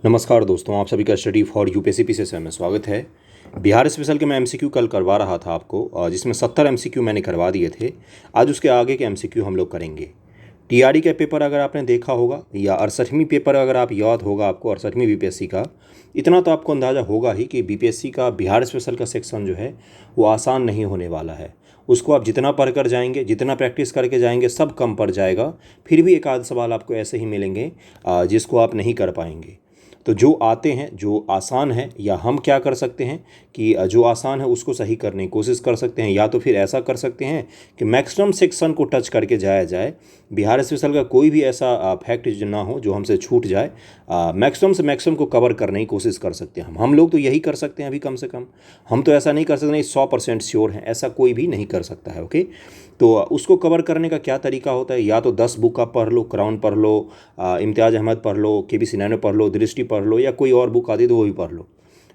नमस्कार दोस्तों, आप सभी का स्टडी फॉर यूपीएससी पीसीएस में स्वागत है। बिहार स्पेशल के मैं एमसीक्यू कल करवा रहा था आपको, और जिसमें 70 एमसीक्यू मैंने करवा दिए थे। आज उसके आगे के एमसीक्यू हम लोग करेंगे। टीआरडी का पेपर अगर आपने देखा होगा, या 68वीं पेपर अगर आप याद होगा आपको 68वीं बीपीएससी का, इतना तो आपको अंदाज़ा होगा ही कि बीपीएससी का बिहार स्पेशल का सेक्शन जो है वो आसान नहीं होने वाला है। उसको आप जितना पढ़ कर जाएंगे, जितना प्रैक्टिस करके जाएंगे, सब कम पड़ जाएगा। फिर भी एक आध सवाल आपको ऐसे ही मिलेंगे जिसको आप नहीं कर पाएंगे। तो जो आते हैं, जो आसान है, या हम क्या कर सकते हैं कि जो आसान है उसको सही करने की कोशिश कर सकते हैं, या तो फिर ऐसा कर सकते हैं कि मैक्सिमम सेक्शन को टच करके जाया जाए। बिहार स्पेशल का कोई भी ऐसा फैक्ट जो ना हो जो हमसे छूट जाए, मैक्सिमम से मैक्सिमम को कवर करने की कोशिश कर सकते हैं। हम लोग तो यही कर सकते हैं अभी। कम से कम हम तो ऐसा नहीं कर सकते, नहीं 100% श्योर हैं, ऐसा कोई भी नहीं कर सकता है। ओके, तो उसको कवर करने का क्या तरीका होता है? या तो 10 बुक आप पढ़ लो, क्राउन पढ़ लो, इम्तियाज़ अहमद पढ़ लो, केबीसी नैनो पढ़ लो, दृष्टि पढ़ लो, या कोई और बुक आती तो वो भी पढ़ लो।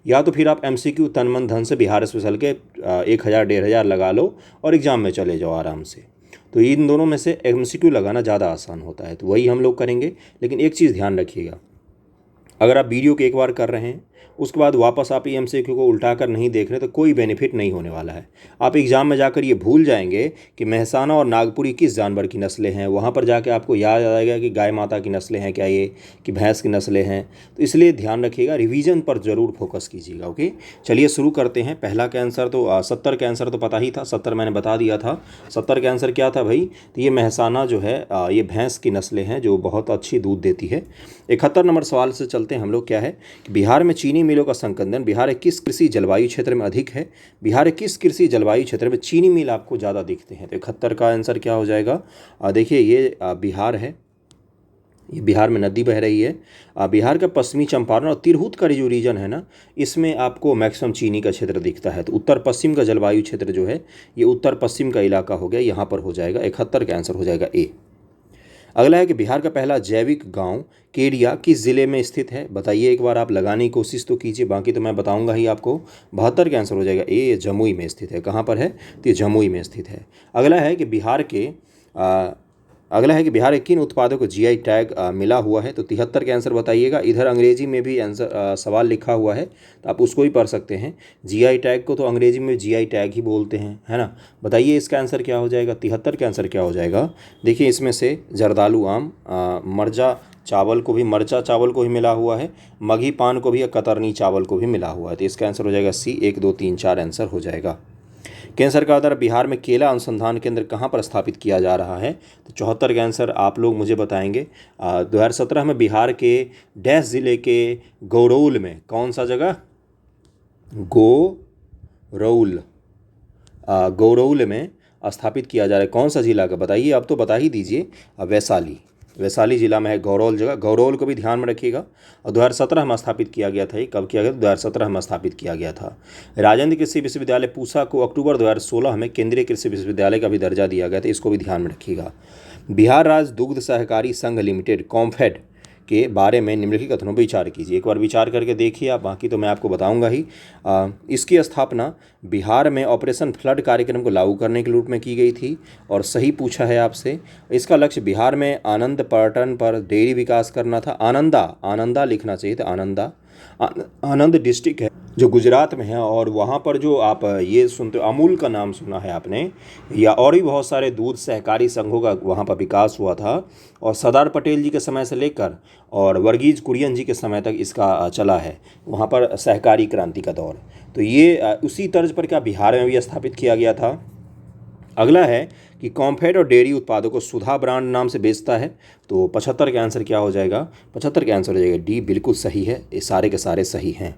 या तो फिर आप एमसीक्यू तन मन धन से बिहार स्पेशल के 1000 1500 लगा लो और एग्ज़ाम में चले जाओ आराम से। तो इन दोनों में से एमसीक्यू लगाना ज़्यादा आसान होता है, तो वही हम लोग करेंगे। लेकिन एक चीज़ ध्यान रखिएगा, अगर आप वीडियो को एक बार कर रहे हैं, उसके बाद वापस आप एमसीक्यू को उल्टा कर नहीं देख रहे, तो कोई बेनिफिट नहीं होने वाला है। आप एग्ज़ाम में जाकर ये भूल जाएंगे कि मेहसाना और नागपुरी किस जानवर की नस्लें हैं। वहाँ पर जाके आपको याद आएगा कि गाय माता की नस्लें हैं क्या ये, कि भैंस की नस्लें हैं। तो इसलिए ध्यान रखिएगा, रिवीजन पर ज़रूर फोकस कीजिएगा। ओके, चलिए शुरू करते हैं। पहला का आंसर तो 70 का आंसर तो पता ही था, 70 मैंने बता दिया था। 70 का आंसर क्या था भाई? तो ये मेहसाना जो है ये भैंस की नस्लें हैं जो बहुत अच्छी दूध देती है। 71 नंबर सवाल से चलते हैं हम लोग। क्या है कि बिहार में चीनी मिलों का संकलन बिहार के किस कृषि जलवायु क्षेत्र में अधिक है? बिहार के किस कृषि जलवायु क्षेत्र में चीनी मिल आपको ज़्यादा दिखते हैं? तो 71 का आंसर क्या हो जाएगा? देखिए, ये बिहार है। ये बिहार में नदी बह रही है। बिहार का पश्चिमी चंपारण और तिरहुत का जो रीजन है ना, इसमें आपको मैक्सिमम चीनी का क्षेत्र दिखता है। तो उत्तर पश्चिम का जलवायु क्षेत्र जो है ये उत्तर पश्चिम का इलाका हो गया, यहाँ पर हो जाएगा 71 का आंसर हो जाएगा ए। अगला है कि बिहार का पहला जैविक गांव केडिया किस जिले में स्थित है? बताइए, एक बार आप लगाने की कोशिश तो कीजिए, बाकी तो मैं बताऊंगा ही आपको। 72 का आंसर हो जाएगा ए, जमुई में स्थित है। कहाँ पर है? तो ये जमुई में स्थित है। अगला है कि बिहार के किन उत्पादों को जीआई टैग मिला हुआ है? तो 73 का आंसर बताइएगा। इधर अंग्रेजी में भी आंसर सवाल लिखा हुआ है, तो आप उसको भी पढ़ सकते हैं। जीआई टैग को तो अंग्रेजी में जीआई टैग ही बोलते हैं, है ना। बताइए इसका आंसर क्या हो जाएगा? 73 का आंसर क्या हो जाएगा? देखिए, इसमें से जर्दालू आम, मरचा चावल को भी मिला हुआ है, मघी पान को भी, या कतरनी चावल को भी मिला हुआ है। तो इसका आंसर हो जाएगा सी। 1 2 3 4 आंसर हो जाएगा। केंद्र सरकार द्वारा बिहार में केला अनुसंधान केंद्र कहाँ पर स्थापित किया जा रहा है? तो 74 का आंसर आप लोग मुझे बताएंगे। 2017 में बिहार के डैश जिले के गौरौल में, कौन सा जगह? गौरौल में स्थापित किया जा रहा है। कौन सा जिला का बताइए, अब तो बता ही दीजिए। वैशाली जिला में है गौरौल जगह। गौरौल को भी ध्यान में रखिएगा। और 2017 में स्थापित किया गया था। ये कब किया गया? 2017 में स्थापित किया गया था। राजेंद्र कृषि विश्वविद्यालय पूसा को अक्टूबर 2016 में केंद्रीय कृषि विश्वविद्यालय का भी दर्जा दिया गया था। इसको भी ध्यान में रखिएगा। बिहार राज्य दुग्ध सहकारी संघ लिमिटेड कॉम्फेड के बारे में निम्नलिखित कथनों पर विचार कीजिए। एक बार विचार करके देखिए आप, बाकी तो मैं आपको बताऊंगा ही। इसकी स्थापना बिहार में ऑपरेशन फ्लड कार्यक्रम को लागू करने के रूप में की गई थी, और सही पूछा है आपसे। इसका लक्ष्य बिहार में आनंद पर्यटन पर डेयरी विकास करना था। आनंदा लिखना चाहिए था, आनंद डिस्ट्रिक्ट है जो गुजरात में है, और वहाँ पर जो आप ये सुनते हो, अमूल का नाम सुना है आपने, या और भी बहुत सारे दूध सहकारी संघों का वहाँ पर विकास हुआ था। और सरदार पटेल जी के समय से लेकर और वर्गीज कुरियन जी के समय तक इसका चला है वहाँ पर सहकारी क्रांति का दौर। तो ये उसी तर्ज पर क्या बिहार में भी स्थापित किया गया था। अगला है कि कॉम्फेड और डेयरी उत्पादों को सुधा ब्रांड नाम से बेचता है। तो 75 का आंसर क्या हो जाएगा? 75 का आंसर हो जाएगा डी, बिल्कुल सही है। ये सारे के सारे सही हैं।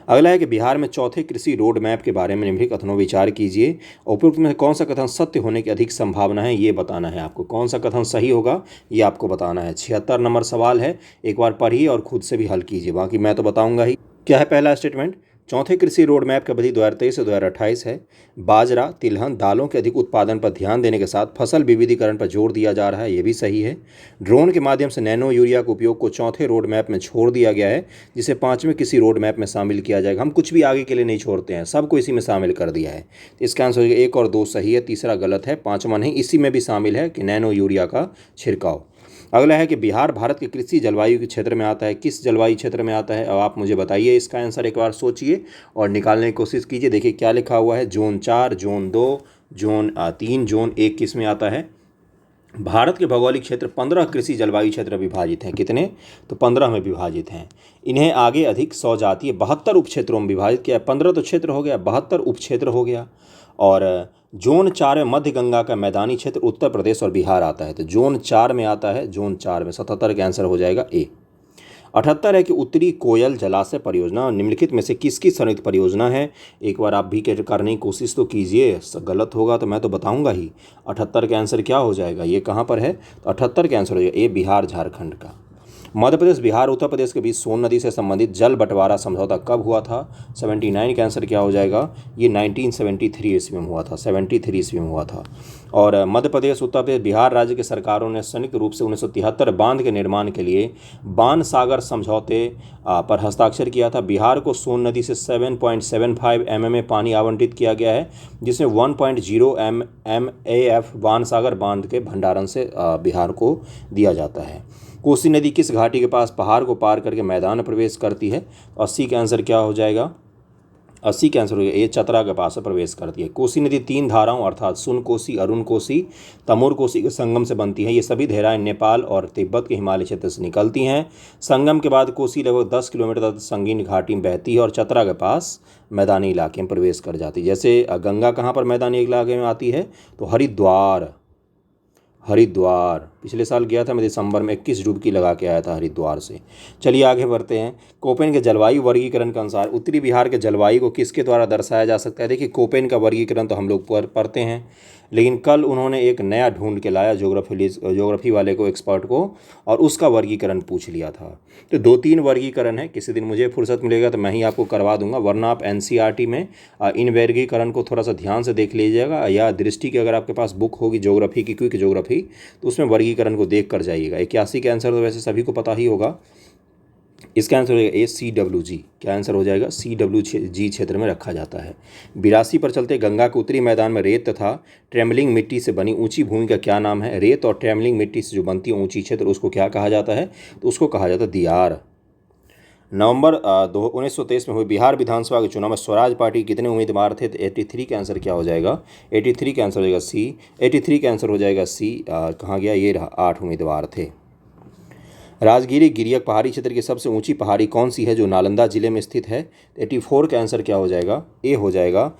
अगला है कि बिहार में चौथे कृषि रोड मैप के बारे में निम्नलिखित कथनों विचार कीजिए। उपयुक्त में कौन सा कथन सत्य होने की अधिक संभावना है, ये बताना है आपको। कौन सा कथन सही होगा ये आपको बताना है। 76 नंबर सवाल है, एक बार पढ़िए और खुद से भी हल कीजिए, बाकी मैं तो बताऊंगा ही। क्या है पहला स्टेटमेंट? चौथे कृषि रोड मैप की अवधि 2023 से 2028 है। बाजरा, तिलहन, दालों के अधिक उत्पादन पर ध्यान देने के साथ फसल विविधीकरण पर जोर दिया जा रहा है, ये भी सही है। ड्रोन के माध्यम से नैनो यूरिया के उपयोग को चौथे रोड मैप में छोड़ दिया गया है, जिसे पाँचवें किसी रोड मैप में शामिल किया जाएगा। हम कुछ भी आगे के लिए नहीं छोड़ते हैं, सबको इसी में शामिल कर दिया है। इसका आंसर हो जाएगा 1 और 2 सही है, तीसरा गलत है, पाँचवा नहीं, इसी में भी शामिल है कि नैनो यूरिया का छिड़काव। अगला है कि बिहार भारत के कृषि जलवायु के क्षेत्र में आता है, किस जलवायु क्षेत्र में आता है? अब आप मुझे बताइए इसका आंसर, एक बार सोचिए और निकालने की कोशिश कीजिए। देखिए क्या लिखा हुआ है, जोन 4, जोन 2, जोन 3, जोन 1 किस में आता है? भारत के भौगोलिक क्षेत्र 15 कृषि जलवायु क्षेत्र विभाजित हैं। कितने? तो 15 में विभाजित हैं। इन्हें आगे अधिक 100 जातीय 72 उपक्षेत्रों में विभाजित किया। 15 तो क्षेत्र हो गया, 72 उपक्षेत्र हो गया। और जोन 4 में मध्य गंगा का मैदानी क्षेत्र उत्तर प्रदेश और बिहार आता है। तो जोन 4 में आता है, जोन 4 में 77 का आंसर हो जाएगा ए। 78 है कि उत्तरी कोयल जलाशय परियोजना निम्नलिखित में से किसकी संयुक्त परियोजना है? एक बार आप भी करने की कोशिश तो कीजिए, गलत होगा तो मैं तो बताऊंगा ही। 78 का आंसर क्या हो जाएगा? ये कहाँ पर है? तो 78 का आंसर हो जाएगा ए, बिहार झारखंड का। मध्य प्रदेश बिहार उत्तर प्रदेश के बीच सोन नदी से संबंधित जल बंटवारा समझौता कब हुआ था? 79 का आंसर क्या हो जाएगा? ये 1973 ईस्वी में हुआ था, 73 ईस्वी में हुआ था। और मध्य प्रदेश उत्तर प्रदेश बिहार राज्य की सरकारों ने संयुक्त रूप से 1973 बांध के निर्माण के लिए बाण सागर समझौते पर हस्ताक्षर किया था। बिहार को सोन नदी से 7.75 एमएमए पानी आवंटित किया गया है, जिसमें 1.0 एमएएफ बाण सागर बांध के भंडारण से बिहार को दिया जाता है। कोसी नदी किस घाटी के पास पहाड़ को पार करके मैदान में प्रवेश करती है? 80 का आंसर क्या हो जाएगा? 80 का आंसर हो जाएगा ये, चतरा के पास प्रवेश करती है। कोसी नदी 3 धाराओं अर्थात सुन कोसी, अरुण कोसी, तमोर कोसी के संगम से बनती है। ये सभी धाराएं नेपाल और तिब्बत के हिमालय क्षेत्र से निकलती हैं। संगम के बाद कोसी लगभग 10 किलोमीटर तक संगीन घाटी में बहती है और चतरा के पास मैदानी इलाके में प्रवेश कर जाती है। जैसे गंगा कहाँ पर मैदानी इलाके में आती है? तो हरिद्वार। पिछले साल गया था मैं दिसंबर में, 21 डुबकी लगा के आया था हरिद्वार से। चलिए आगे बढ़ते हैं। कोपेन के जलवायु वर्गीकरण के अनुसार उत्तरी बिहार के जलवायु को किसके द्वारा दर्शाया जा सकता है? देखिए कोपेन का वर्गीकरण तो हम लोग पढ़ते हैं, लेकिन कल उन्होंने एक नया ढूंढ के लाया ज्योग्राफी वाले को, एक्सपर्ट को, और उसका वर्गीकरण पूछ लिया था। तो 2-3 वर्गीकरण है, किसी दिन मुझे फुर्सत मिलेगा तो मैं ही आपको करवा दूंगा, वरना आप एनसीईआरटी में इन वर्गीकरण को थोड़ा सा ध्यान से देख लीजिएगा, या दृष्टि की अगर आपके पास बुक होगी ज्योग्राफी की, क्विक ज्योग्राफी, तो उसमें वर्गीकरण को देख कर जाइएगा। 81 का आंसर तो वैसे सभी को पता ही होगा, इसका आंसर हो जाएगा ए, CWG। क्या आंसर हो जाएगा? CWG क्षेत्र में रखा जाता है। 82 पर चलते, गंगा के उत्तरी मैदान में रेत तथा ट्रेमलिंग मिट्टी से बनी ऊंची भूमि का क्या नाम है? रेत और ट्रेमलिंग मिट्टी से जो बनती है ऊंची क्षेत्र, उसको क्या कहा जाता है? तो उसको कहा जाता है दियार। नवंबर 1923 में हुए बिहार विधानसभा के चुनाव में स्वराज पार्टी कितने उम्मीदवार थे? तो 83 का आंसर क्या हो जाएगा? 83 का आंसर हो जाएगा सी। 83 का आंसर हो जाएगा सी। कहाँ गया? ये रहा, 8 उम्मीदवार थे। राजगिरी गिरियक पहाड़ी क्षेत्र की सबसे ऊंची पहाड़ी कौन सी है जो नालंदा जिले में स्थित है? 84 का आंसर क्या हो जाएगा? ए हो जाएगा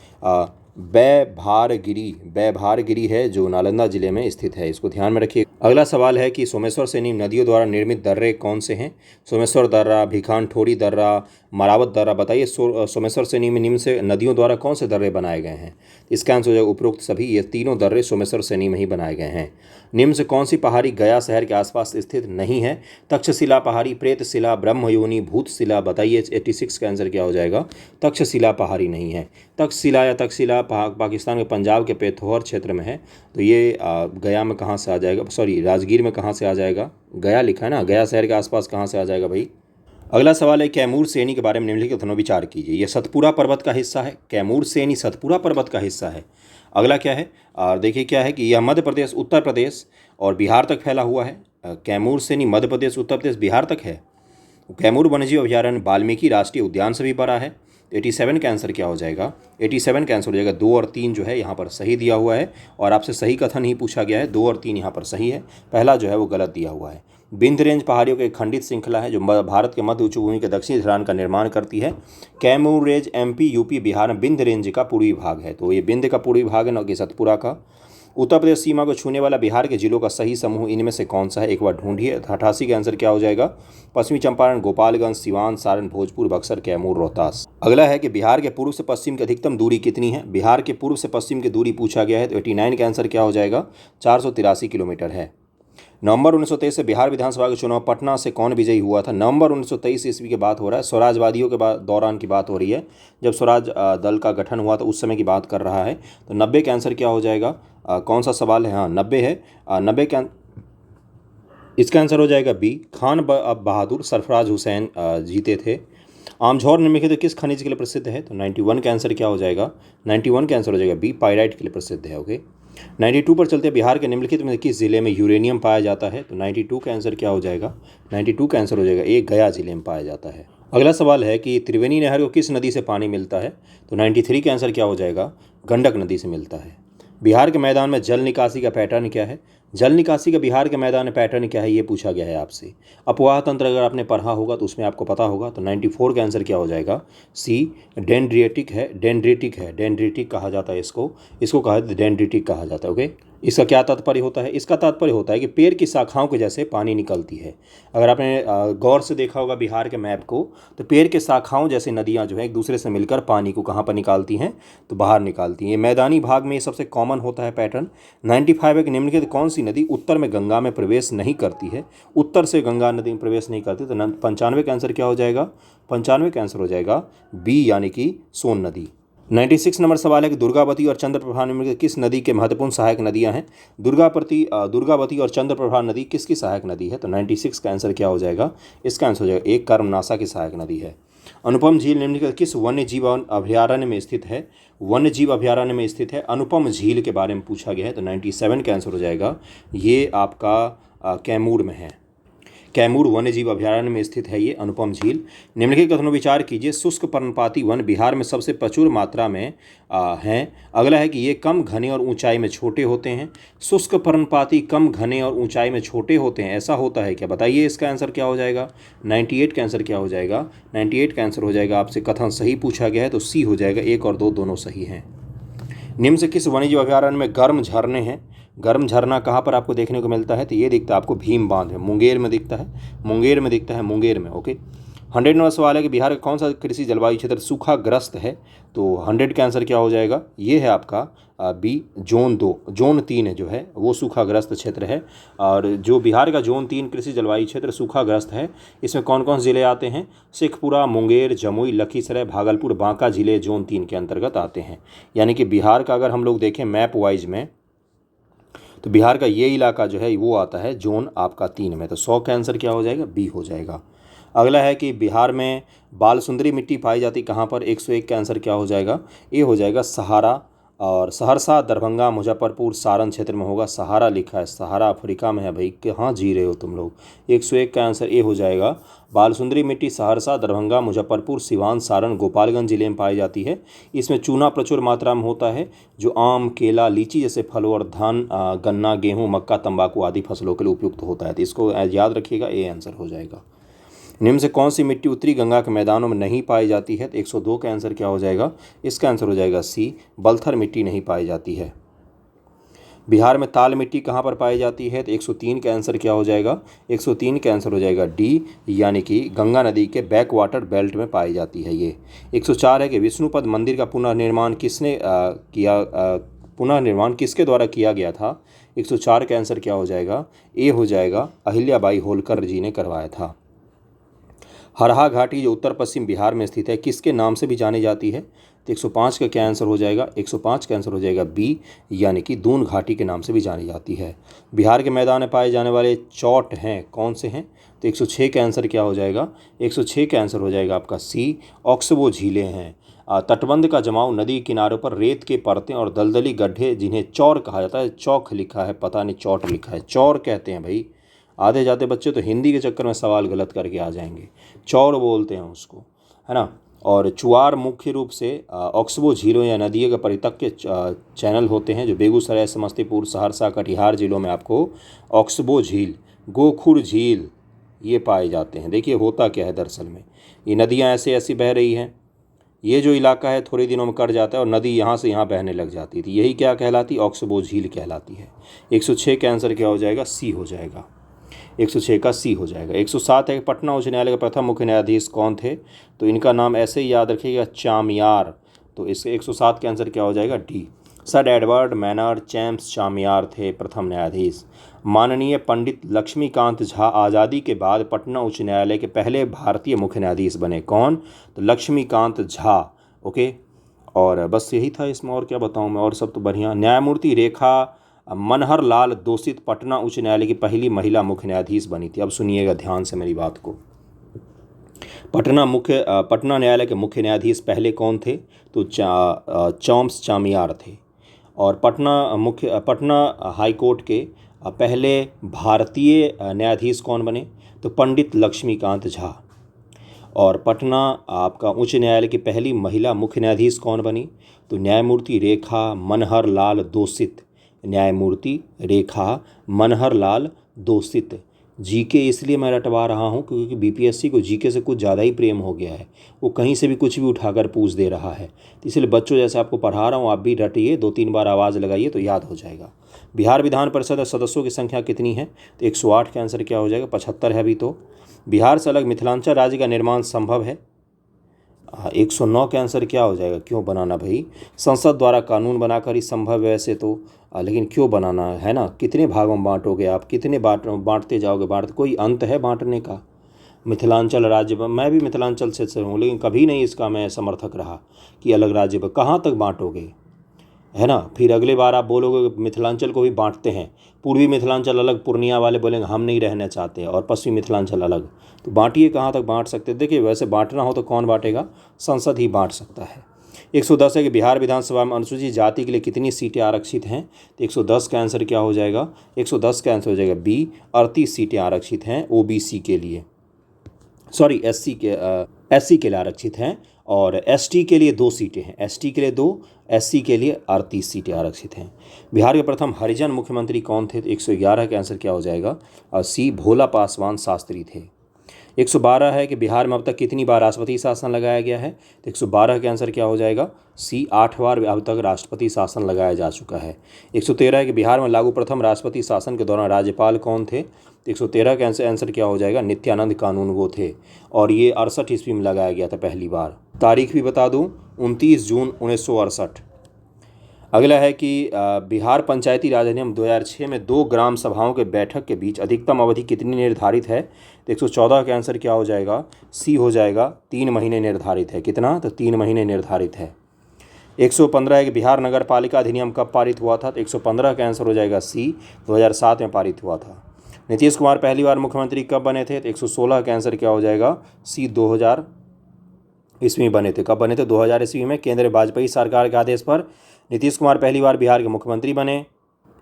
बैभारगिरी है जो नालंदा जिले में स्थित है, इसको ध्यान में रखिए। अगला सवाल है कि सोमेश्वर से निम्न नदियों द्वारा निर्मित दर्रे कौन से हैं? सोमेश्वर दर्रा, भिखानठोरी दर्रा, मरावत दर्रा। बताइए सोमेश्वर से निम्न से नदियों द्वारा कौन से दर्रे बनाए गए हैं? इसका आंसर हो जाएगा उपरोक्त सभी। ये तीनों दर्रे सोमेश्वर सेनी में ही बनाए गए हैं। निम्न से कौन सी पहाड़ी गया शहर के आसपास स्थित नहीं है? तक्षशिला पहाड़ी, प्रेतशिला, ब्रह्मयोनी, भूतशिला। बताइए 86 का आंसर क्या हो जाएगा? तक्षशिला पहाड़ी नहीं है। तक्षशिला या तक्षशिला पाकिस्तान के पंजाब के पेथोर क्षेत्र में है। तो ये गया में कहाँ से आ जाएगा? सॉरी, राजगीर में कहाँ से आ जाएगा? गया लिखा है ना, गया शहर के आसपास कहाँ से आ जाएगा भाई? अगला सवाल है कैमूर श्रेणी के बारे में निम्नलिखित विचार कीजिए। यह सतपुरा पर्वत का हिस्सा है। कैमूर श्रेणी सतपुरा पर्वत का हिस्सा है। अगला क्या है? और देखिए क्या है कि यह मध्य प्रदेश, उत्तर प्रदेश और बिहार तक फैला हुआ है। कैमूर श्रेणी मध्य प्रदेश, उत्तर प्रदेश, बिहार तक है। कैमूर वन्यजीव अभयारण्य वाल्मीकि राष्ट्रीय उद्यान से भी बड़ा है। 87 का आंसर क्या हो जाएगा? 87 का आंसर हो जाएगा 2 और 3 जो है यहाँ पर सही दिया हुआ है, और आपसे सही कथन ही पूछा गया है। 2 और 3 यहाँ पर सही है, पहला जो है वो गलत दिया हुआ है। विंध्य रेंज पहाड़ियों की एक खंडित श्रृंखला है जो भारत के मध्य उच्च भूमि के दक्षिणी ढलान का निर्माण करती है। Kaimur range MP, UP, Bihar में विंध्य रेंज का पूर्वी भाग है। तो ये विंध्य का पूर्वी भाग है, न कि सतपुरा का। उत्तर प्रदेश सीमा को छूने वाला बिहार के जिलों का सही समूह इनमें से कौन सा है? एक बार ढूंढिए। 88 का आंसर क्या हो जाएगा? पश्चिमी चंपारण, गोपालगंज, सिवान, सारण, भोजपुर, बक्सर, कैमूर, रोहतास। अगला है कि बिहार के पूर्व से पश्चिम की अधिकतम दूरी कितनी है? बिहार के पूर्व से पश्चिम की दूरी पूछा गया है, तो 89 का आंसर क्या हो जाएगा? 483 किलोमीटर है। नवंबर 1923 से बिहार विधानसभा के चुनाव पटना से कौन विजयी हुआ था? नवंबर 1923 ईस्वी की बात हो रहा है, स्वराजवादियों के दौरान की बात हो रही है, जब स्वराज दल का गठन हुआ था उस समय की बात कर रहा है। तो 90 का आंसर क्या हो जाएगा? कौन सा सवाल है? हाँ 90 है। 90 का इसका आंसर हो जाएगा बी, खान बहादुर सरफराज हुसैन जीते थे। आमझौर निम्नलिखित किस खनिज के लिए प्रसिद्ध है? तो 91 का आंसर क्या हो जाएगा? 91 का आंसर हो जाएगा बी, पाइराइट के लिए प्रसिद्ध है। ओके, 92 पर चलते हैं। बिहार के निम्नलिखित में किस जिले में यूरेनियम पाया जाता है? तो 92 का आंसर क्या हो जाएगा? 92 का आंसर हो जाएगा ए, गया जिले में पाया जाता है। अगला सवाल है कि त्रिवेणी नहर को किस नदी से पानी मिलता है? तो 93 का आंसर क्या हो जाएगा? गंडक नदी से मिलता है। बिहार के मैदान में जल निकासी का पैटर्न क्या है? जल निकासी का बिहार के मैदान में पैटर्न क्या है, ये पूछा गया है आपसे। अपवाह तंत्र अगर आपने पढ़ा होगा तो उसमें आपको पता होगा। तो 94 का आंसर क्या हो जाएगा? सी, डेंड्रिटिक है। डेंड्रिटिक कहा जाता है इसको कहा डेंड्रिटिक कहा जाता है। ओके, इसका क्या तात्पर्य होता है? इसका तात्पर्य होता है कि पेड़ की शाखाओं के जैसे पानी निकलती है। अगर आपने गौर से देखा होगा बिहार के मैप को, तो पेड़ के शाखाओं जैसे नदियां जो है एक दूसरे से मिलकर पानी को कहाँ पर निकालती हैं? तो बाहर निकालती हैं। ये मैदानी भाग में ये सबसे कॉमन होता है पैटर्न। 95 है कि निम्नलिखित कौन सी नदी उत्तर में गंगा में प्रवेश नहीं करती है? उत्तर से गंगा नदी में प्रवेश नहीं करती। तो 95 का आंसर क्या हो जाएगा? 95 का आंसर हो जाएगा बी, यानी कि सोन नदी। 96 नंबर सवाल है कि दुर्गावती और चंद्रप्रभा निम्नलिखित किस नदी के महत्वपूर्ण सहायक नदियां हैं? दुर्गावती और चंद्रप्रभा नदी किसकी सहायक नदी है? तो 96 का आंसर क्या हो जाएगा? इसका आंसर हो जाएगा एक, कर्मनाशा की सहायक नदी है। अनुपम झील निम्नलिखित किस वन्य जीव अभयारण्य में स्थित है? वन्य जीव अभयारण्य में स्थित है। अनुपम झील के बारे में पूछा गया है। तो 97 का आंसर हो जाएगा ये आपका कैमूर में है। कैमूर वन्यजीव अभयारण्य में स्थित है ये अनुपम झील। निम्नलिखित कथनों विचार कीजिए। शुष्क पर्णपाती वन बिहार में सबसे प्रचुर मात्रा में हैं। अगला है कि ये कम घने और ऊंचाई में छोटे होते हैं। शुष्क पर्णपाती कम घने और ऊंचाई में छोटे होते हैं, ऐसा होता है क्या? बताइए इसका आंसर क्या हो जाएगा? 98 का आंसर क्या हो जाएगा? 98 का आंसर हो जाएगा, आपसे कथन सही पूछा गया है तो सी हो जाएगा। 1 और 2 दोनों सही हैं। निम्न से किस वन्यजीव अभयारण्य में गर्म झरने हैं? गर्म झरना कहाँ पर आपको देखने को मिलता है? तो ये दिखता है आपको भीम बांध है, मुंगेर में दिखता है। मुंगेर में। ओके, 100 नंबर सवाल है कि बिहार का कौन सा कृषि जलवायु क्षेत्र सूखाग्रस्त है? तो 100 का आंसर क्या हो जाएगा? ये है आपका बी, जोन 2। जोन 3 है जो है वो सूखाग्रस्त क्षेत्र है। और जो बिहार का जोन 3 कृषि जलवायु क्षेत्र सूखाग्रस्त है, इसमें कौन कौन से ज़िले आते हैं? शेखपुरा, मुंगेर, जमुई, लखीसराय, भागलपुर, बांका ज़िले जोन 3 के अंतर्गत आते हैं। यानी कि बिहार का अगर हम लोग देखें मैप वाइज में, तो बिहार का ये इलाका जो है वो आता है जोन आपका 3 में। तो 100 का आंसर क्या हो जाएगा? बी हो जाएगा। अगला है कि बिहार में बाल सुंदरी मिट्टी पाई जाती कहाँ पर? 101 का आंसर क्या हो जाएगा? ए हो जाएगा सहारा और सहरसा, दरभंगा, मुजफ्फरपुर, सारण क्षेत्र में होगा। सहारा लिखा है, सहारा अफ्रीका में है भाई, कहाँ जी रहे हो तुम लोग? 101 का आंसर ए हो जाएगा। बाल सुंदरी मिट्टी सहरसा, दरभंगा, मुजफ्फरपुर, सिवान, सारण, गोपालगंज जिले में पाई जाती है। इसमें चूना प्रचुर मात्रा में होता है, जो आम, केला, लीची जैसे फलों और धान, गन्ना, गेहूँ, मक्का, तंबाकू आदि फसलों के लिए उपयुक्त होता है। तो इसको याद रखिएगा, ए आंसर हो जाएगा। निम्न से कौन सी मिट्टी उत्तरी गंगा के मैदानों में नहीं पाई जाती है? तो 102 का आंसर क्या हो जाएगा? इसका आंसर हो जाएगा सी, बलथर मिट्टी नहीं पाई जाती है। बिहार में ताल मिट्टी कहाँ पर पाई जाती है? तो 103 का आंसर क्या हो जाएगा? 103 का आंसर हो जाएगा डी, यानी कि गंगा नदी के बैक वाटर बेल्ट में पाई जाती है ये। 104 है कि विष्णुपद मंदिर का पुनर्निर्माण किसके द्वारा किया गया था? 104 का आंसर क्या हो जाएगा? ए हो जाएगा, अहिल्याबाई होलकर जी ने करवाया था। हरहा घाटी जो उत्तर पश्चिम बिहार में स्थित है किसके नाम से भी जानी जाती है? तो 105 का क्या आंसर हो जाएगा? 105 का आंसर हो जाएगा बी, यानी कि दून घाटी के नाम से भी जानी जाती है। बिहार के मैदान में पाए जाने वाले चौट हैं, कौन से हैं? तो 106 का आंसर क्या हो जाएगा? 106 का आंसर हो जाएगा आपका सी, ऑक्सबो झीलें हैं। तटबंध का जमाव, नदी किनारों पर रेत के परतें और दलदली गड्ढे जिन्हें चौर कहा जाता है। चौक लिखा है, पता नहीं चौट लिखा है, चौर कहते हैं भाई। आधे जाते बच्चे तो हिंदी के चक्कर में सवाल गलत करके आ जाएंगे। चौर बोलते हैं उसको, है ना। और चुआर मुख्य रूप से ऑक्सबो झीलों या नदियों के परितक के चैनल होते हैं, जो बेगूसराय, समस्तीपुर, सहरसा, कटिहार जिलों में आपको ऑक्सबो झील, गोखुर झील ये पाए जाते हैं। देखिए होता क्या है दरअसल में, ये नदियाँ ऐसे ऐसी बह रही हैं, ये जो इलाका है थोड़े दिनों में कट जाता है और नदी यहाँ से यहाँ बहने लग जाती थी, यही क्या कहलाती? ऑक्सबो झील कहलाती है। 106 का आंसर क्या हो जाएगा? सी हो जाएगा। 106 का सी हो जाएगा। 107 है कि पटना उच्च न्यायालय के प्रथम मुख्य न्यायाधीश कौन थे? तो इनका नाम ऐसे ही याद रखिएगा, चामियार। तो इसके 107 के आंसर क्या हो जाएगा? D, sir Edward Manor Champs Chamier थे प्रथम न्यायाधीश। माननीय पंडित लक्ष्मीकांत झा आज़ादी के बाद पटना उच्च न्यायालय के पहले भारतीय मुख्य न्यायाधीश बने। कौन? तो लक्ष्मीकांत झा। ओके, और बस यही था इसमें, और क्या बताऊँ मैं, और सब तो बढ़िया। न्यायमूर्ति रेखा मनहर लाल दोषित पटना उच्च न्यायालय की पहली महिला मुख्य न्यायाधीश बनी थी। अब सुनिएगा ध्यान से मेरी बात को। पटना न्यायालय के मुख्य न्यायाधीश पहले कौन थे? तो चॉम्स चामियार थे। और पटना हाई कोर्ट के पहले भारतीय न्यायाधीश कौन बने? तो पंडित लक्ष्मीकांत झा। और पटना आपका उच्च न्यायालय की पहली महिला मुख्य न्यायाधीश कौन बनी? तो न्यायमूर्ति रेखा मनहर लाल दोषित। न्यायमूर्ति रेखा मनहर लाल दोषित। जीके इसलिए मैं रटवा रहा हूँ क्योंकि बीपीएससी को जीके से कुछ ज़्यादा ही प्रेम हो गया है, वो कहीं से भी कुछ भी उठाकर पूछ दे रहा है। तो इसलिए बच्चों जैसे आपको पढ़ा रहा हूँ आप भी रटिए, 2-3 बार आवाज़ लगाइए तो याद हो जाएगा। बिहार विधान परिषद सदस्यों की संख्या कितनी है? तो 108 का आंसर क्या हो जाएगा? 75 है अभी तो। बिहार से अलग मिथिलांचल राज्य का निर्माण संभव है? 109 का आंसर क्या हो जाएगा? क्यों बनाना भाई? संसद द्वारा कानून बनाकर ही संभव है वैसे तो, लेकिन क्यों बनाना है ना? कितने भागों में बांटोगे आप? कितने बांटते जाओगे? कोई अंत है बांटने का? मिथिलांचल राज्य, मैं भी मिथिलांचल से हूँ लेकिन कभी नहीं इसका मैं समर्थक रहा कि अलग राज्य पर कहाँ तक बांटोगे, है ना? फिर अगले बार आप बोलोगे मिथिलांचल को भी बांटते हैं, पूर्वी मिथिलांचल अलग, पूर्णिया वाले बोलेंगे हम नहीं रहना चाहते, और पश्चिमी मिथिलांचल अलग। तो बांटिए, कहाँ तक बांट सकते? देखिए वैसे बांटना हो तो कौन बांटेगा? संसद ही बांट सकता है। 110 है कि बिहार विधानसभा में अनुसूचित जाति के लिए कितनी सीटें आरक्षित हैं? तो 110 का आंसर क्या हो जाएगा? 110 का आंसर हो जाएगा बी, 38 सीटें आरक्षित हैं ओबीसी के लिए, सॉरी एससी के लिए आरक्षित हैं, और एसटी के लिए 2 सीटें हैं। एसटी के लिए 2, एससी के लिए 38 सीटें आरक्षित हैं। बिहार के प्रथम हरिजन मुख्यमंत्री कौन थे? तो 111 का आंसर क्या हो जाएगा? सी, भोला पासवान शास्त्री थे। 112 है कि बिहार में अब तक कितनी बार राष्ट्रपति शासन लगाया गया है? तो 112 के आंसर क्या हो जाएगा? सी, 8 बार अब तक राष्ट्रपति शासन लगाया जा चुका है। 113 है कि बिहार में लागू प्रथम राष्ट्रपति शासन के दौरान राज्यपाल कौन थे? तो 113 का आंसर क्या हो जाएगा? नित्यानंद कानून वो थे, और ये 68 ईस्वी में लगाया गया था पहली बार। तारीख भी बता दूं, 29 जून 1968। अगला है कि बिहार पंचायती राज अधिनियम 2006 में 2 ग्राम सभाओं के बैठक के बीच अधिकतम अवधि कितनी निर्धारित है? तो 114 का आंसर क्या हो जाएगा? सी हो जाएगा, 3 महीने निर्धारित है। कितना? तो 3 महीने निर्धारित है। 115 है कि बिहार नगर पालिका अधिनियम कब पारित हुआ था? तो 115 का आंसर हो जाएगा सी, 2007 में पारित हुआ था। नीतीश कुमार पहली बार मुख्यमंत्री कब बने थे? तो 116 का आंसर क्या हो जाएगा? सी, 2000 ईस्वी में बने थे। कब बने थे? 2000 ईस्वी में केंद्र वाजपेयी सरकार के आदेश पर नीतीश कुमार पहली बार बिहार के मुख्यमंत्री बने।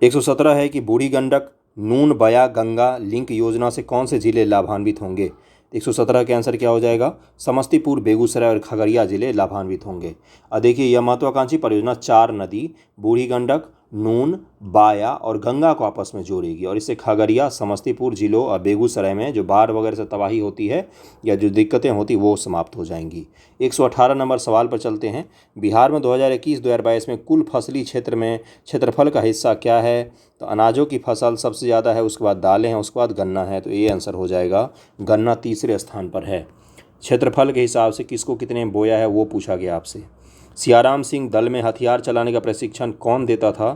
117 है कि बूढ़ी गंडक नून बया गंगा लिंक योजना से कौन से जिले लाभान्वित होंगे? 117 का आंसर क्या हो जाएगा? समस्तीपुर, बेगूसराय और खगड़िया जिले लाभान्वित होंगे। अब देखिए यह महत्वाकांक्षी परियोजना 4 नदी बूढ़ी गंडक, नून, बाया और गंगा को आपस में जोड़ेगी, और इससे खगड़िया, समस्तीपुर जिलों और बेगूसराय में जो बाढ़ वगैरह से तबाही होती है या जो दिक्कतें होती वो समाप्त हो जाएंगी। 118 नंबर सवाल पर चलते हैं। बिहार में 2021-2022 में कुल फसली क्षेत्र में क्षेत्रफल का हिस्सा क्या है? तो अनाजों की फसल सबसे ज़्यादा है, उसके बाद दालें हैं, उसके बाद गन्ना है, तो ये आंसर हो जाएगा गन्ना तीसरे स्थान पर है। क्षेत्रफल के हिसाब से किसको कितने बोया है वो पूछा गया आपसे। सियाराम सिंह दल में हथियार चलाने का प्रशिक्षण कौन देता था?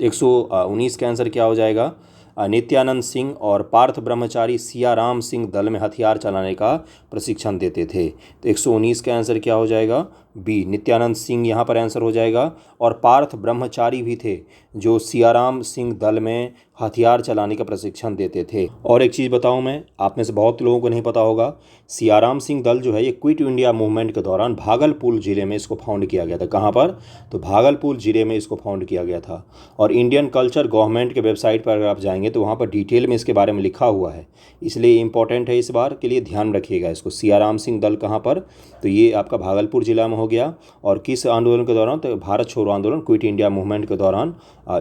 119 का आंसर क्या हो जाएगा? नित्यानंद सिंह और पार्थ ब्रह्मचारी सियाराम सिंह दल में हथियार चलाने का प्रशिक्षण देते थे। तो 119 का आंसर क्या हो जाएगा? बी, नित्यानंद सिंह यहाँ पर आंसर हो जाएगा, और पार्थ ब्रह्मचारी भी थे जो सियाराम सिंह दल में हथियार चलाने का प्रशिक्षण देते थे। और एक चीज़ बताऊँ मैं, आप में से बहुत लोगों को नहीं पता होगा, सियाराम सिंह दल जो है ये क्विट इंडिया मूवमेंट के दौरान भागलपुर ज़िले में इसको फाउंड किया गया था। कहाँ पर? तो भागलपुर ज़िले में इसको फाउंड किया गया था। और इंडियन कल्चर गवर्नमेंट के वेबसाइट पर अगर आप जाएंगे तो वहाँ पर डिटेल में इसके बारे में लिखा हुआ है, इसलिए इंपॉर्टेंट है, इस बार के लिए ध्यान रखिएगा इसको। सियाराम सिंह दल कहाँ पर? तो ये आपका भागलपुर ज़िला में हो गया। और किस आंदोलन के दौरान? तो भारत छोड़ो आंदोलन, क्विट इंडिया मूवमेंट के दौरान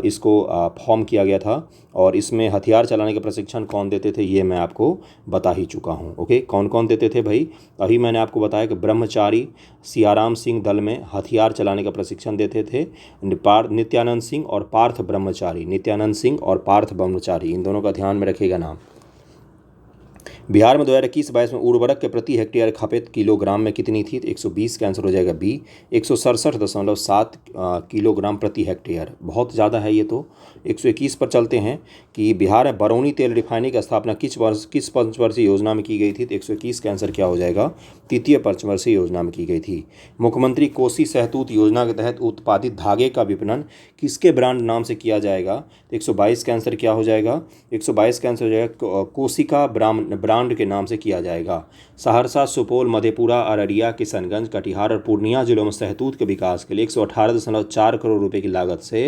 इसको फॉर्म किया गया था। और इसमें हथियार चलाने का प्रशिक्षण कौन देते थे ये मैं आपको बता ही चुका हूँ। ओके, कौन कौन देते थे भाई? अभी मैंने आपको बताया कि ब्रह्मचारी सियाराम सिंह दल में हथियार चलाने का प्रशिक्षण देते थे नित्यानंद सिंह और पार्थ ब्रह्मचारी, नित्यानंद सिंह और पार्थ ब्रह्मचारी, इन दोनों का ध्यान में रखिएगा नाम। बिहार में 2021-22 में उर्वरक के प्रति हेक्टेयर खपत किलोग्राम में कितनी थी? तो 120 का आंसर हो जाएगा बी, 167.7 किलोग्राम प्रति हेक्टेयर, बहुत ज़्यादा है ये तो। 121 पर चलते हैं कि बिहार में बरौनी तेल रिफाइनरी की स्थापना किस पंचवर्षीय योजना में की गई थी? तो 121 का आंसर क्या हो जाएगा? तृतीय पंचवर्षीय योजना में की गई थी। मुख्यमंत्री कोसी सहतूत योजना के तहत उत्पादित धागे का विपणन किसके ब्रांड नाम से किया जाएगा? तो 122 का आंसर क्या हो जाएगा? 122 का आंसर हो जाएगा कोसी का ब्रांड ब्रांड के नाम से किया जाएगा। सहरसा, सुपौल, मधेपुरा, अररिया, किशनगंज, कटिहार और पूर्णिया जिलों में शहतूत के विकास के लिए 118.4 करोड़ रुपए की लागत से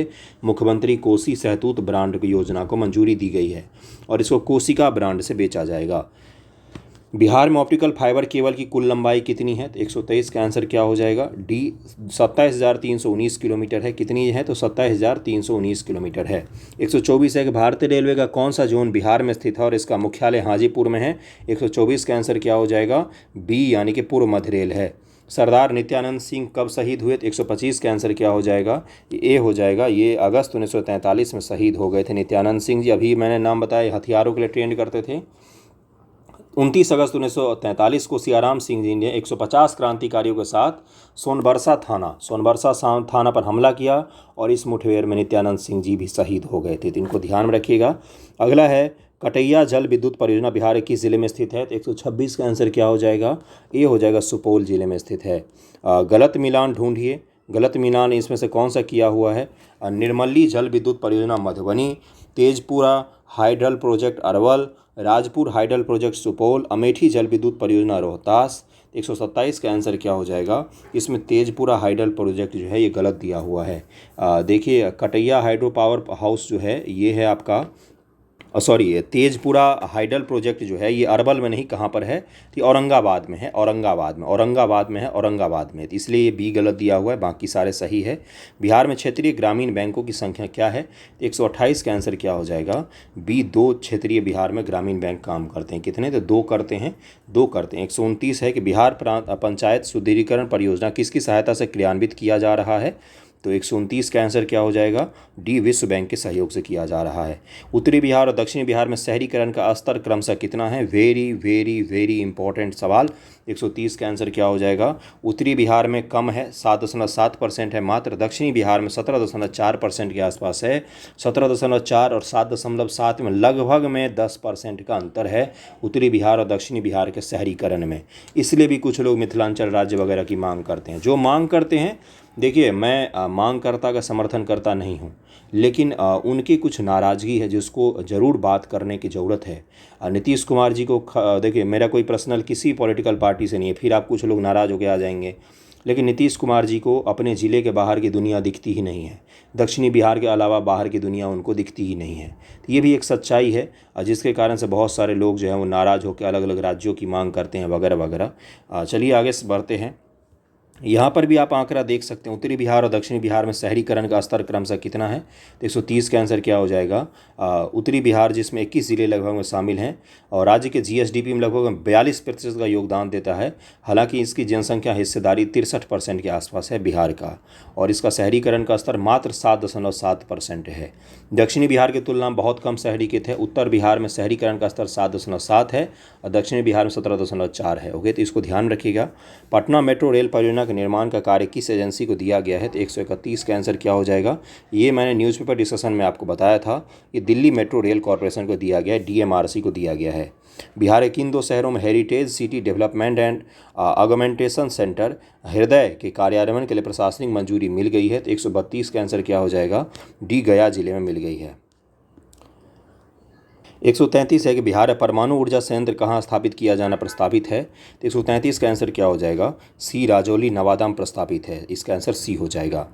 मुख्यमंत्री कोसी शहतूत ब्रांड की योजना को मंजूरी दी गई है और इसको कोशिका ब्रांड से बेचा जाएगा। बिहार में ऑप्टिकल फाइबर केबल की कुल लंबाई कितनी है? तो 123 का आंसर क्या हो जाएगा? डी 27,319 किलोमीटर है। कितनी है? तो 27,319 किलोमीटर है। 124 है कि भारतीय रेलवे का कौन सा जोन बिहार में स्थित है और इसका मुख्यालय हाजीपुर में है? 124 का आंसर क्या हो जाएगा? बी यानी कि पूर्व मध्य रेल है। सरदार नित्यानंद सिंह कब शहीद हुए? तो 125 का आंसर क्या हो जाएगा? ए हो जाएगा। ये अगस्त 1943 में शहीद हो गए थे नित्यानंद सिंह जी। अभी मैंने नाम बताया, हथियारों के लिए ट्रेंड करते थे। 29 अगस्त 1943 को सियाराम सिंह जी ने 150 क्रांतिकारियों के साथ सोनबरसा थाना पर हमला किया और इस मुठभेड़ में नित्यानंद सिंह जी भी शहीद हो गए थे। तो इनको ध्यान में रखिएगा। अगला है कटैया जल विद्युत परियोजना बिहार के किस जिले में स्थित है? तो 126 का आंसर क्या हो जाएगा? ये हो जाएगा सुपौल जिले में स्थित है। गलत मिलान ढूंढिए। गलत मिलान इसमें से कौन सा किया हुआ है? निर्मली जल विद्युत परियोजना Madhubani, Tejpura hydel project Arwal, Rajpur hydel project Supaul, Amethi जल विद्युत परियोजना रोहतास। 127 का आंसर क्या हो जाएगा? इसमें तेजपुरा हाइडल प्रोजेक्ट जो है ये गलत दिया हुआ है। देखिए, कटैया हाइड्रो पावर हाउस जो है ये है आपका ये तेजपुरा हाइडल प्रोजेक्ट जो है ये अरवल में नहीं, कहाँ पर है? तो औरंगाबाद में है। औरंगाबाद में, तो इसलिए ये बी गलत दिया हुआ है, बाकी सारे सही है। बिहार में क्षेत्रीय ग्रामीण बैंकों की संख्या क्या है? 128 का आंसर क्या हो जाएगा? बी 2 क्षेत्रीय बिहार में ग्रामीण बैंक काम करते हैं। कितने? तो 2 करते हैं। 129 है कि बिहार पंचायत सुदृढ़ीकरण परियोजना किसकी सहायता से क्रियान्वित किया जा रहा है? तो 129 का आंसर क्या हो जाएगा? डी विश्व बैंक के सहयोग से किया जा रहा है। उत्तरी बिहार और दक्षिणी बिहार में शहरीकरण का स्तर क्रमशः कितना है? वेरी वेरी वेरी इंपॉर्टेंट सवाल। 130 का आंसर क्या हो जाएगा? उत्तरी बिहार में कम है, 7.7% है मात्र। दक्षिणी बिहार में 17.4% के आसपास है। 17.4 और 7.7 में लगभग में 10% का अंतर है उत्तरी बिहार और दक्षिणी बिहार के शहरीकरण में। इसलिए भी कुछ लोग मिथिलांचल राज्य वगैरह की मांग करते हैं। जो मांग करते हैं, देखिए मैं मांगकर्ता का समर्थन करता नहीं हूँ, लेकिन उनकी कुछ नाराज़गी है जिसको ज़रूर बात करने की ज़रूरत है। नीतीश कुमार जी को देखिए, मेरा कोई पर्सनल किसी पॉलिटिकल पार्टी से नहीं है, फिर आप कुछ लोग नाराज़ होकर आ जाएंगे, लेकिन नीतीश कुमार जी को अपने ज़िले के बाहर की दुनिया दिखती ही नहीं है। दक्षिणी बिहार के अलावा बाहर की दुनिया उनको दिखती ही नहीं है। तो ये भी एक सच्चाई है जिसके कारण से बहुत सारे लोग जो हैं वो नाराज़ होकर अलग अलग राज्यों की मांग करते हैं वगैरह वगैरह। चलिए आगे बढ़ते हैं। यहाँ पर भी आप आंकड़ा देख सकते हैं, उत्तरी बिहार और दक्षिणी बिहार में शहरीकरण का स्तर क्रमशः कितना है? तो 130 का आंसर क्या हो जाएगा? उत्तरी बिहार जिसमें 21 ज़िले लगभग में शामिल हैं और राज्य के जीएसडीपी में लगभग 42% का योगदान देता है। हालांकि इसकी जनसंख्या हिस्सेदारी 63% के आसपास है बिहार का, और इसका शहरीकरण का स्तर मात्र 7.7% है। दक्षिणी बिहार की तुलना में बहुत कम शहरीकृत है। उत्तर बिहार में शहरीकरण का स्तर 7.7 है और दक्षिणी बिहार में 17.4 है। ओके, तो इसको ध्यान रखिएगा। पटना मेट्रो रेल परियोजना के निर्माण का कार्य किस एजेंसी को दिया गया है? तो 131 का आंसर क्या हो जाएगा? ये मैंने न्यूज़पेपर डिस्कशन में आपको बताया था। ये दिल्ली मेट्रो रेल कॉरपोरेशन को दिया गया है, डीएमआरसी को दिया गया है। बिहार के किन 2 शहरों में heritage city development and augmentation centre हृदय के कार्यान्वयन के लिए प्रशासनिक मंजूरी मिल गई है? तो 132 का आंसर क्या हो जाएगा? डी गया जिले में मिल गई है। 133 है कि बिहार में परमाणु ऊर्जा संयंत्र कहाँ स्थापित किया जाना प्रस्तावित है? तो 133 का आंसर क्या हो जाएगा? सी राजौली नवादा में प्रस्तावित है। इसका आंसर सी हो जाएगा।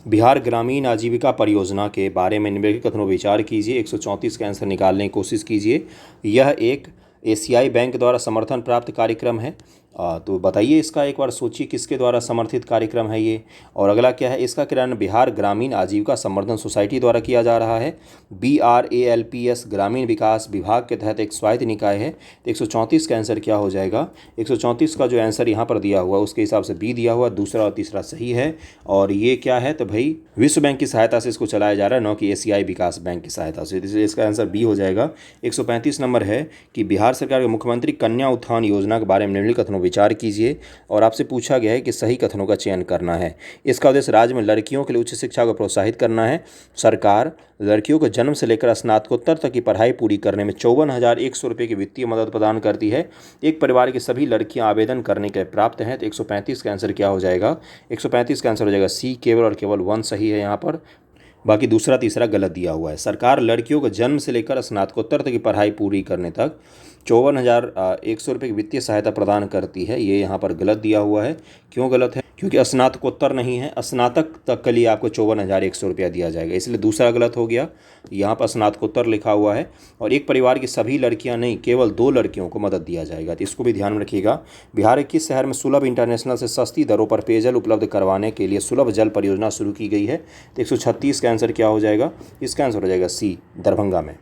बिहार ग्रामीण आजीविका परियोजना के बारे में निम्नलिखित कथनों विचार कीजिए। 134 का आंसर निकालने की कोशिश कीजिए। यह एक एशियाई बैंक द्वारा समर्थन प्राप्त कार्यक्रम है। तो बताइए, इसका एक बार सोचिए किसके द्वारा समर्थित कार्यक्रम है ये। और अगला क्या है? इसका क्रियान्वयन बिहार ग्रामीण आजीविका संवर्धन सोसाइटी द्वारा किया जा रहा है। BRALPS ग्रामीण विकास विभाग के तहत एक स्वायत्त निकाय है। तो 134 का आंसर क्या हो जाएगा? 134 का जो आंसर यहाँ पर दिया हुआ उसके हिसाब से बी दिया हुआ, दूसरा और तीसरा सही है। और ये क्या है? तो भाई विश्व बैंक की सहायता से इसको चलाया जा रहा है, न कि एशियाई विकास बैंक की सहायता से। इसलिए इसका आंसर बी हो जाएगा। 135 नंबर है कि बिहार सरकार के मुख्यमंत्री कन्या उत्थान योजना के बारे में निम्नलिखित कथनों विचार कीजिए। और आपसे पूछा गया है कि सही कथनों का चयन करना है। इसका उद्देश्य राज्य में लड़कियों के लिए उच्च शिक्षा को प्रोत्साहित करना है। सरकार लड़कियों को जन्म से लेकर स्नातकोत्तर तक की पढ़ाई पूरी करने में 54,100 रुपये की वित्तीय मदद प्रदान करती है। एक परिवार की सभी लड़कियां आवेदन करने के प्राप्त हैं। तो 135 का आंसर क्या हो जाएगा? 135 का आंसर हो जाएगा सी, केवल और केवल 1 सही है यहाँ पर, बाकी दूसरा तीसरा गलत दिया हुआ है। सरकार लड़कियों को जन्म से लेकर स्नातकोत्तर तक की पढ़ाई पूरी करने तक ₹54,100 की वित्तीय सहायता प्रदान करती है। ये यहाँ पर गलत दिया हुआ है। क्यों गलत है? क्योंकि स्नातकोत्तर नहीं है। स्नातक तक के लिए आपको ₹54,100 दिया जाएगा, इसलिए दूसरा गलत हो गया। यहाँ पर स्नातकोत्तर लिखा हुआ है। और एक परिवार की सभी लड़कियाँ नहीं, केवल 2 लड़कियों को मदद दिया जाएगा, तो इसको भी ध्यान में रखिएगा। बिहार के किस शहर में सुलभ इंटरनेशनल से सस्ती दरों पर पेयजल उपलब्ध करवाने के लिए सुलभ जल परियोजना शुरू की गई है? तो 136 का आंसर क्या हो जाएगा? इसका आंसर हो जाएगा सी, दरभंगा में।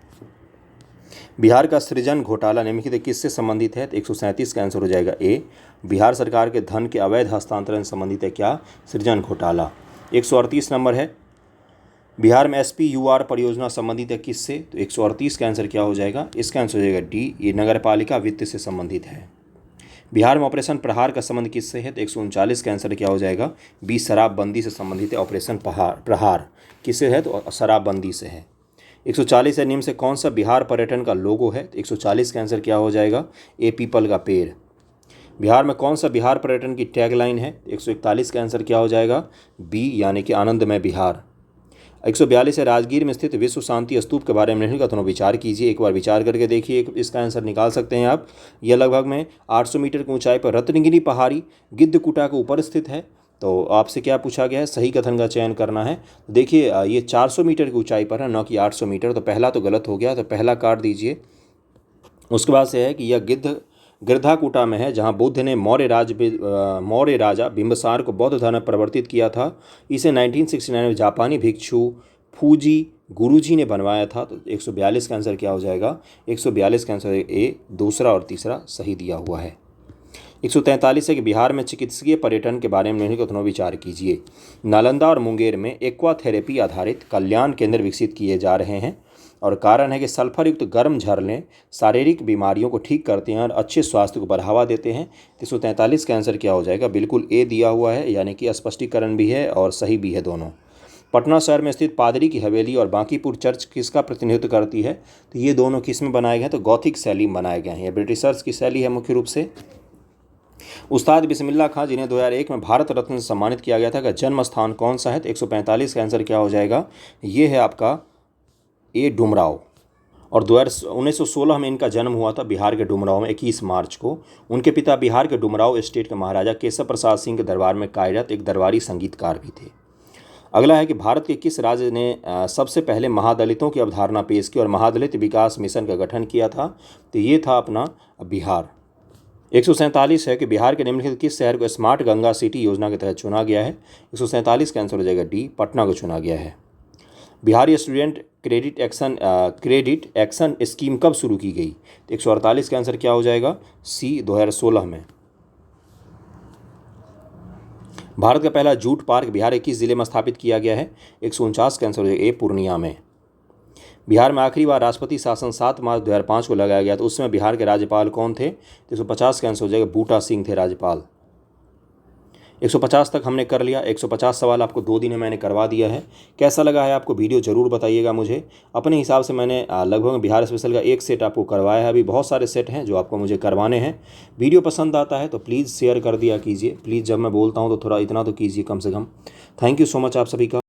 बिहार का सृजन घोटाला निम्नलिखित किससे संबंधित है? तो 137 का आंसर हो जाएगा ए, बिहार सरकार के धन के अवैध हस्तांतरण से संबंधित है क्या? सृजन घोटाला। 138 नंबर है, बिहार में SPUR परियोजना संबंधित है किससे? तो 138 का आंसर क्या हो जाएगा? इसका आंसर हो जाएगा डी, ये नगर पालिका वित्त से संबंधित है। बिहार में ऑपरेशन प्रहार का संबंध किससे है? तो 139 का आंसर क्या हो जाएगा? बी, शराबबंदी से संबंधित है। ऑपरेशन प्रहार किससे है? तो शराबबंदी से है। 140 है, निम्न से कौन सा बिहार पर्यटन का लोगो है? तो 140 का आंसर क्या हो जाएगा? ए, पीपल का पेड़। बिहार में कौन सा बिहार पर्यटन की टैगलाइन है? 141 का आंसर क्या हो जाएगा? बी, यानी कि आनंदमय बिहार। 142 है, राजगीर में स्थित विश्व शांति स्तूप के बारे में निम्नलिखित कथनों विचार कीजिए। एक बार विचार करके देखिए, इसका आंसर निकाल सकते हैं आप। यह लगभग में 800 मीटर की ऊंचाई पर रत्नगिरी पहाड़ी गिद्धकुटा के ऊपर स्थित है। तो आपसे क्या पूछा गया है? सही कथन का चयन करना है। देखिए, ये 400 मीटर की ऊंचाई पर है, न कि 800 मीटर। तो पहला तो गलत हो गया, तो पहला काट दीजिए। उसके बाद से है कि यह गिरधाकुटा में है, जहाँ बुद्ध ने मौर्य राजा बिंबिसार को बौद्ध धर्म में परिवर्तित किया था। इसे 1969 में जापानी भिक्षु फूजी गुरुजी ने बनवाया था। तो 142 का आंसर क्या हो जाएगा? 142 का आंसर ए, दूसरा और तीसरा सही दिया हुआ है। 143 है कि बिहार में चिकित्सकीय पर्यटन के बारे में निम्नलिखित कथनों विचार कीजिए। नालंदा और मुंगेर में एक्वा थेरेपी आधारित कल्याण केंद्र विकसित किए जा रहे हैं, और कारण है कि सल्फर युक्त गर्म झरने शारीरिक बीमारियों को ठीक करते हैं और अच्छे स्वास्थ्य को बढ़ावा देते हैं। 143 का आंसर क्या हो जाएगा? बिल्कुल ए दिया हुआ है, यानी कि स्पष्टीकरण भी है और सही भी है दोनों। पटना शहर में स्थित पादरी की हवेली और बांकीपुर चर्च किसका प्रतिनिधित्व करती है? तो ये दोनों किस में बनाए गए हैं? तो गॉथिक शैली में बनाए गए हैं। ये ब्रिटिशर्स की शैली है मुख्य रूप से। उस्ताद बिस्मिल्लाह खां, जिन्हें 2001 में भारत रत्न से सम्मानित किया गया था, का जन्म स्थान कौन सा है? तो 145 का आंसर क्या हो जाएगा? ये है आपका ए, डुमराव। और 1916 में इनका जन्म हुआ था बिहार के डुमराव में 21 मार्च को। उनके पिता बिहार के डुमराव स्टेट के महाराजा केशव प्रसाद सिंह के दरबार में कार्यरत एक दरबारी संगीतकार भी थे। अगला है कि भारत के किस राज्य ने सबसे पहले महादलितों की अवधारणा पेश की और महादलित विकास मिशन का गठन किया था? तो ये था अपना बिहार। 147 है कि बिहार के निम्नलिखित किस शहर को स्मार्ट गंगा सिटी योजना के तहत चुना गया है? 147 का आंसर हो जाएगा डी, पटना को चुना गया है। Bihari student credit action scheme कब शुरू की गई? तो 148 का आंसर क्या हो जाएगा? सी, 2016 में। भारत का पहला जूट पार्क बिहार के किस जिले में स्थापित किया गया है? 149 का आंसर हो जाएगा ए, पूर्णिया में। बिहार में आखिरी बार राष्ट्रपति शासन 7 मार्च 2005 को लगाया गया, तो उस समय बिहार के राज्यपाल कौन थे? तो 150 का आंसर हो जाएगा बूटा सिंह थे राज्यपाल। 150 तक हमने कर लिया। 150 सवाल आपको 2 दिन में मैंने करवा दिया है। कैसा लगा है आपको वीडियो ज़रूर बताइएगा मुझे। अपने हिसाब से मैंने लगभग बिहार स्पेशल का एक सेट आपको करवाया है। अभी बहुत सारे सेट हैं जो आपको मुझे करवाने हैं। वीडियो पसंद आता है तो प्लीज़ शेयर कर दिया कीजिए। प्लीज़ जब मैं बोलता हूँ तो थोड़ा इतना तो कीजिए कम से कम। थैंक यू सो मच आप सभी का।